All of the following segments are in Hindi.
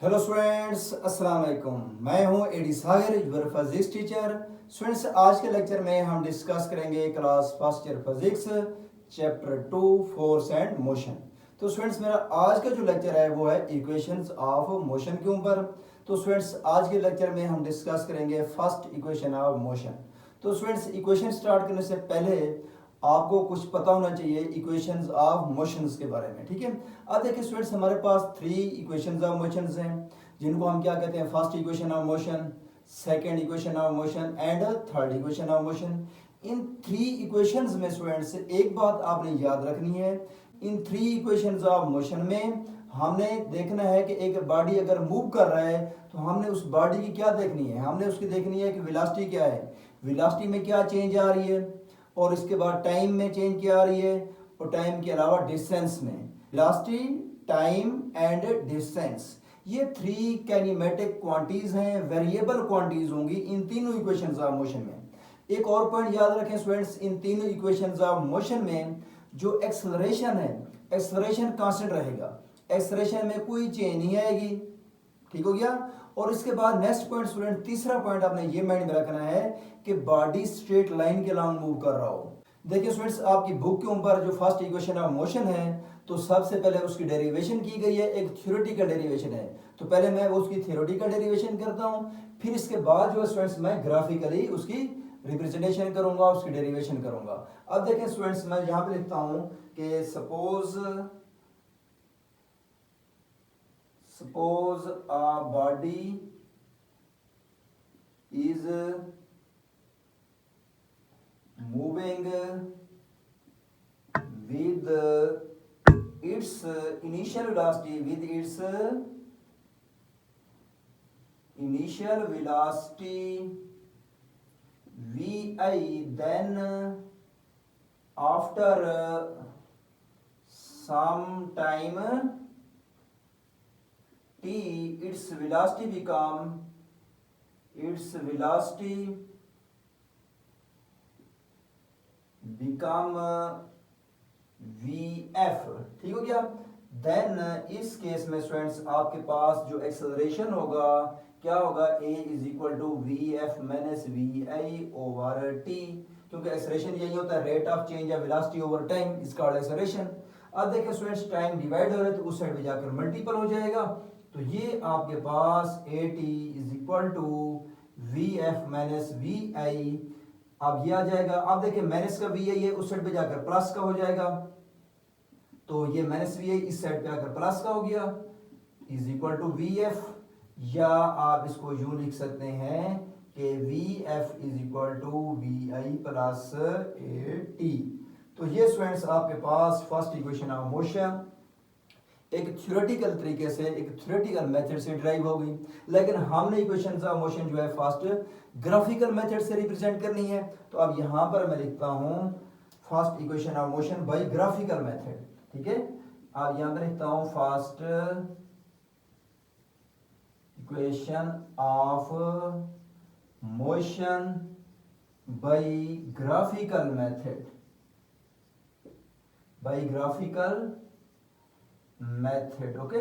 हेलो स्टूडेंट्स, अस्सलाम वालेकुम। मैं हूं Adi Sahir, your physics teacher. Students, आज के लेक्चर में हम डिस्कस करेंगे class first year physics chapter 2 force and motion. तो स्टूडेंट्स, मेरा आज का जो लेक्चर है वो है इक्वेशंस ऑफ मोशन के ऊपर। तो स्टूडेंट्स, आज के लेक्चर में हम डिस्कस करेंगे फर्स्ट इक्वेशन ऑफ मोशन। तो स्टूडेंट्स, इक्वेशन स्टार्ट करने से पहले आपको कुछ पता होना चाहिए इक्वेशंस ऑफ मोशंस के बारे में, ठीक है। अब देखिए स्टूडेंट्स, हमारे पास 3 इक्वेशंस ऑफ मोशंस हैं, जिनको हम क्या कहते हैं, first equation of motion, second equation of motion and third equation of motion. In 3 equations में स्टूडेंट्स एक बात आपने याद रखनी है, इन 3 इक्वेशंस ऑफ मोशन में हमने देखना है कि एक बॉडी अगर मूव कर रहा है तो हमने उस बॉडी की क्या देखनी है, हमने उसकी देखनी है कि वेलोसिटी क्या है, वेलोसिटी में क्या चेंज आ रही है, और इसके बाद टाइम में चेंज क्या आ रही है, और टाइम के अलावा डिस्टेंस में। वेलोसिटी, टाइम एंड डिस्टेंस, ये 3 कैनेमेटिक क्वांटिटीज हैं, वेरिएबल क्वांटिटीज होंगी इन तीनों इक्वेशंस ऑफ मोशन में। एक और पॉइंट याद रखें स्टूडेंट्स, इन तीनों इक्वेशंस ऑफ मोशन में जो एक्सेलरेशन है, एक्सेलरेशन कांस्टेंट रहेगा, एक्सेलरेशन में कोई चेंज नहीं आएगी, ठीक हो गया। और इसके बाद नेक्स्ट पॉइंट स्टूडेंट, तीसरा पॉइंट आपने ये माइंड में रखना है कि बॉडी स्ट्रेट लाइन के अलोंग मूव कर रहा हो। देखिए स्टूडेंट्स, आपकी बुक के ऊपर जो फर्स्ट इक्वेशन ऑफ मोशन है, तो सबसे पहले उसकी डेरिवेशन की गई है, एक थ्योरेटिकल डेरिवेशन है। तो पहले मैं उसकी थ्योरेटिकल डेरिवेशन करता हूं, फिर इसके बाद जो स्टूडेंट्स मैं ग्राफिकली उसकी रिप्रेजेंटेशन करूंगा, उसकी डेरिवेशन करूंगा। अब देखें स्टूडेंट्स, मैं यहां पे लिखता हूं कि suppose a body is moving with its initial velocity, vi, then after some time t, its velocity become vf, ठीक हो गया। देन इस केस में स्टूडेंट्स आपके पास जो एक्सेलरेशन होगा क्या होगा, a is equal to V F minus we i over t, क्योंकि एक्सेलरेशन यही होता है, rate of change of velocity over time, इसका एक्सेलरेशन। अब देखिए स्टूडेंट्स, टाइम डिवाइड हो रहा है तो उस साइड पे जाकर मल्टीपल हो जाएगा, तो ये आपके पास A T is equal to V F minus we I, अब ये आ जाएगा। अब देखिए माइनस का वी आई है, उस साइड पे जाकर प्लस का हो जाएगा, तो ये माइनस वी आई इस साइड पे आकर प्लस का हो गया, is equal to we f, या आप इसको यूं लिख सकते हैं कि v f is equal to v i plus a t. तो ये स्टूडेंट्स आपके पास फर्स्ट इक्वेशन ऑफ मोशन एक थ्योरेटिकल तरीके से, एक थ्योरेटिकल मेथड से ड्राइव हो गई, लेकिन हमने इक्वेशंस ऑफ मोशन जो है फर्स्ट ग्राफिकल मेथड से रिप्रेजेंट करनी है। तो अब यहां पर मैं लिखता हूं first equation of motion by graphical method, ठीक है। अब यहां पर लिखता हूं first equation of motion by graphical method, by graphical method, okay.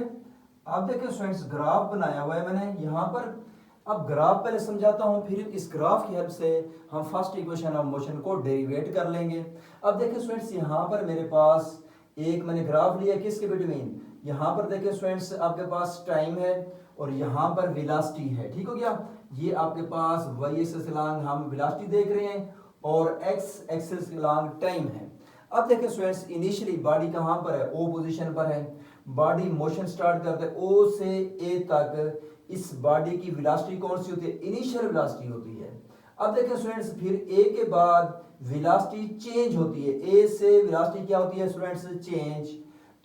अब देखिए स्टूडेंट्स, ग्राफ बनाया हुआ है मैंने यहां पर। अब ग्राफ पहले समझाता हूं, फिर इस ग्राफ की हेल्प से हम फर्स्ट इक्वेशन ऑफ मोशन को डेरिवेट कर लेंगे। अब देखिए स्टूडेंट्स, यहां पर मेरे पास एक मैंने ग्राफ लिया, किसके बिटवीन, यहां पर देखिए स्टूडेंट्स आपके पास टाइम है और यहां पर वेलोसिटी है, ठीक हो गया। ये आपके पास y एक्सिस के अलोंग हम वेलोसिटी देख रहे हैं और x एक्सिस के अलोंग टाइम है। अब देखिए स्टूडेंट्स, इनिशियली बॉडी कहां पर है, ओ पोजीशन पर है, बॉडी मोशन स्टार्ट करते हैं ओ से ए तक, इस बॉडी की वेलोसिटी कौन सी होती है, इनिशियल वेलोसिटी होती है। अब देखिए स्टूडेंट्स, फिर ए के बाद वेलोसिटी चेंज होती है, ए से वेलोसिटी क्या होती है स्टूडेंट्स, चेंज।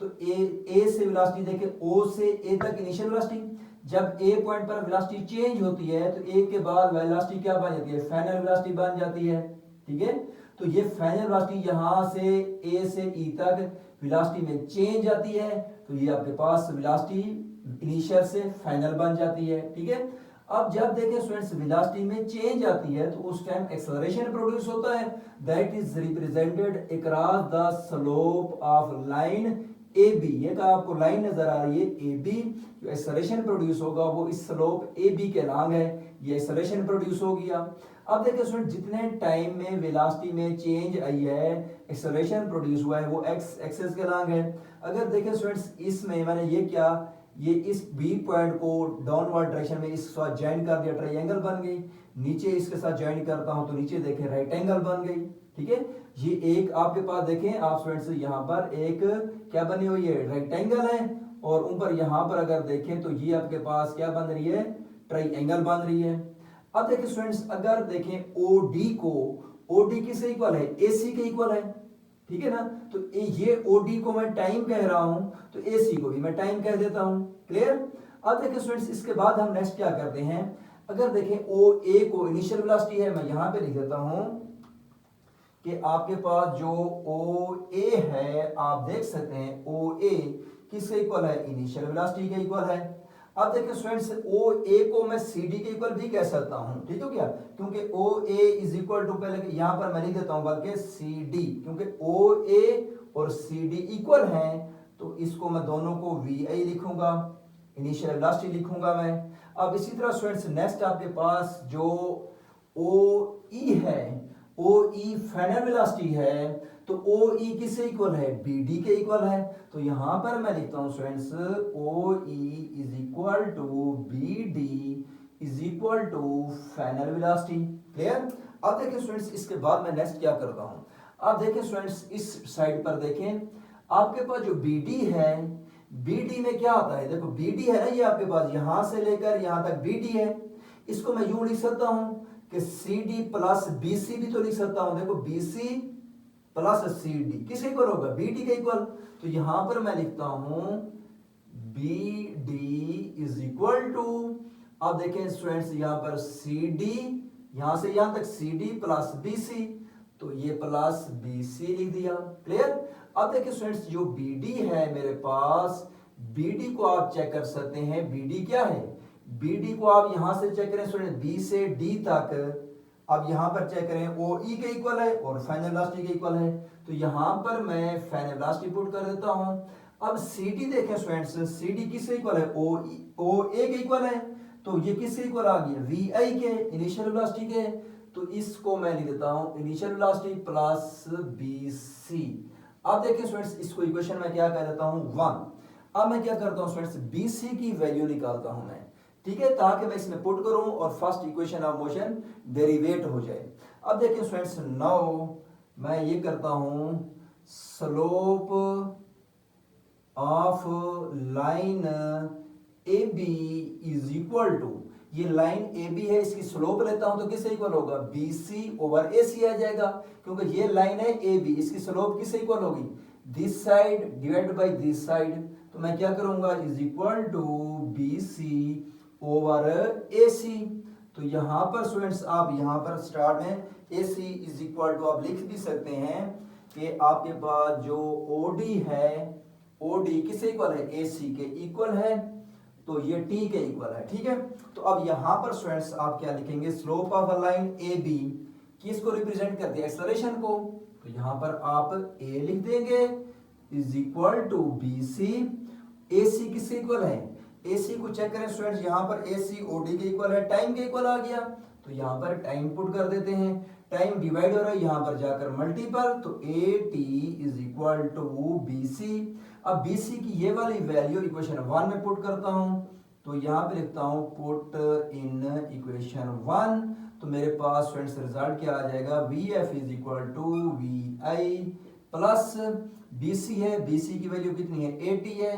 तो ए से वेलोसिटी देखिए, ओ से ए तक इनिशियल वेलोसिटी, जब ए पॉइंट पर वेलोसिटी चेंज होती है तो ए के बाद वेलोसिटी क्या बन जाती है, फाइनल वेलोसिटी बन जाती है, ठीक है। तो ये फाइनल वेलोसिटी यहां से ए से ई तक वेलोसिटी में चेंज आती है, तो ये आपके पास वेलोसिटी इनिशियल से फाइनल बन जाती है, ठीक है। अब जब देखें स्टूडेंट्स वेलोसिटी में चेंज आती है तो उस टाइम एक्सेलरेशन प्रोड्यूस होता है, that is represented across the slope of line A B. ये का आपको लाइन नजर आ रही है ए बी, जो एक्सेलरेशन प्रोड्यूस होगा वो इस स्लोप ए बी के लॉन्ग है, ये एक्सेलरेशन प्रोड्यूस हो गया। अब देखिए स्टूडेंट जितने टाइम में वेलोसिटी में चेंज आई है, एक्सेलरेशन प्रोड्यूस हुआ है, वो एक्स एक्सिस के लॉन्ग है। अगर देखें स्टूडेंट्स इसमें मैंने ये क्या, ये इस बी पॉइंट को डाउनवर्ड डायरेक्शन में इसके साथ ज्वाइन कर दिया, ट्रायंगल बन गई। नीचे इसके साथ ज्वाइन करता हूं तो नीचे देखें राइट एंगल बन गई। ठीक है, ये एक आपके पास देखें आप स्टूडेंट्स यहाँ पर एक क्या बनी हुई है, राइट एंगल है, और ऊपर यहाँ पर अगर देखें तो ये आपके पास क्या बन रही है, ट्रायंगल बन रही है। अब देखिए स्टूडेंट्स अगर देखें ओडी को, ओडी किससे इक्वल है, एसी के इक्वल है। ठीक है ना, तो ये ओडी को मैं टाइम कह रहा हूं तो एसी को भी मैं टाइम कह देता हूं। क्लियर। अब देखिए स्टूडेंट्स इसके बाद हम नेक्स्ट क्या करते हैं, अगर देखें ओ ए को इनिशियल वेलोसिटी है, मैं यहां पे लिख देता हूं कि आपके पास जो ओ ए है आप देख सकते हैं ओ ए किसके इक्वल है, इनिशियल वेलोसिटी के इक्वल है। अब देखिए स्टूडेंट्स ओ ए को मैं सी डी के इक्वल भी कह सकता हूं, ठीक है क्या, क्योंकि ओ ए इज इक्वल टू, पहले यहां पर मैं लिख देता हूं बल्कि सी डी, क्योंकि ओ ए और सी डी इक्वल हैं तो इसको मैं दोनों को वी आई लिखूंगा, इनिशियल वेलोसिटी लिखूंगा मैं। अब इसी तरह स्टूडेंट्स नेक्स्ट आपके पास जो ओ ई है, ओ ई फाइनल वेलोसिटी है, तो ओ ई किससे इक्वल है, बी डी के इक्वल है। तो यहां पर मैं लिखता हूं students O E is equal to B D is equal to final velocity. Clear. अब देखिए स्टूडेंट्स इसके बाद मैं नेक्स्ट क्या करता हूं, अब देखिए स्टूडेंट्स इस साइड पर देखें आपके पास जो बी डी है, बी डी में क्या आता है, देखो बी डी है ना, ये आपके पास यहां से लेकर यहां तक बी डी है, इसको मैं यूं लिख सकता हूं कि C D plus B C भी तो लिख सकता हूं। देखो B C plus C D किसके इक्वल होगा, बी डी के इक्वल। तो यहां पर मैं लिखता हूं B D is equal to, अब देखें स्टूडेंट्स यहां पर सी डी, यहां से यहां तक C D plus B C, तो ये प्लस बी सी लिख दिया। क्लियर। अब देखिए स्टूडेंट्स जो बी डी है मेरे पास, बी डी को आप चेक कर सकते हैं, बी डी क्या है, बी डी को आप यहां से चेक करें स्टूडेंट बी से डी तक, अब यहां पर चेक करें ओ ई के इक्वल है और फाइनल वेलोसिटी के इक्वल है, तो यहां पर मैं फाइनल वेलोसिटी पुट कर देता हूं। अब सी डी देखें स्टूडेंट्स, सी डी किससे इक्वल है, ओ ए के इक्वल है, तो ये किससे इक्वल आ गया, वी आई के, इनिशियल वेलोसिटी के। तो इसको मैं लिख देता हूं initial velocity plus B C. अब देखिए स्टूडेंट्स इसको इक्वेशन में क्या कह देता हूं 1। अब मैं क्या करता हूं स्टूडेंट्स बी सी की वैल्यू निकालता हूं मैं, ठीक है, ताकि मैं इसमें पुट करूं और first equation of motion derivative हो जाए। अब देखिए स्टूडेंट्स नाउ मैं ये करता हूं slope of line A B is equal to, ये लाइन ए बी है इसकी स्लोप लेता हूं तो किससे इक्वल होगा, बी सी ओवर ए सी आ जाएगा, क्योंकि ये लाइन है ए बी, इसकी स्लोप किससे इक्वल होगी, this side divide by this side. तो मैं क्या करूंगा is equal to B C over A C. तो यहां पर स्टूडेंट्स आप यहां पर स्टार्ट में A C is equal to आप लिख भी सकते हैं कि आपके पास जो ओडी है, ओडी किससे इक्वल है, ए सी के इक्वल है, तो ये टी के इक्वल है। ठीक है, तो अब यहां पर स्टूडेंट्स आप क्या लिखेंगे, slope of a line A B किसको रिप्रेजेंट करती है, एक्सेलरेशन को, तो यहां पर आप ए लिख देंगे is equal to B C. A C किससे इक्वल है, AC को चेक करें स्टूडेंट्स, यहां पर AC OD के इक्वल है, टाइम के इक्वल आ गया, तो यहां पर टाइम पुट कर देते हैं, टाइम डिवाइड हो रहा है यहां पर जाकर मल्टीपल, तो AT is equal to BC। अब BC की ये वाली वैल्यू इक्वेशन 1 में पुट करता हूं, तो यहां पे लिखता हूं पुट इन इक्वेशन 1, तो मेरे पास स्टूडेंट्स रिजल्ट क्या आ जाएगा, VF is equal to VI plus BC है, BC की वैल्यू कितनी है 80 है,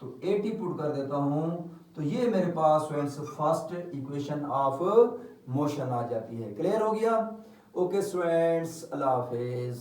तो 80 पुट कर देता हूं, तो ये मेरे पास students first equation of motion आ जाती है। क्लियर हो गया। ओके स्टूडेंट्स, अल्लाह हाफिज।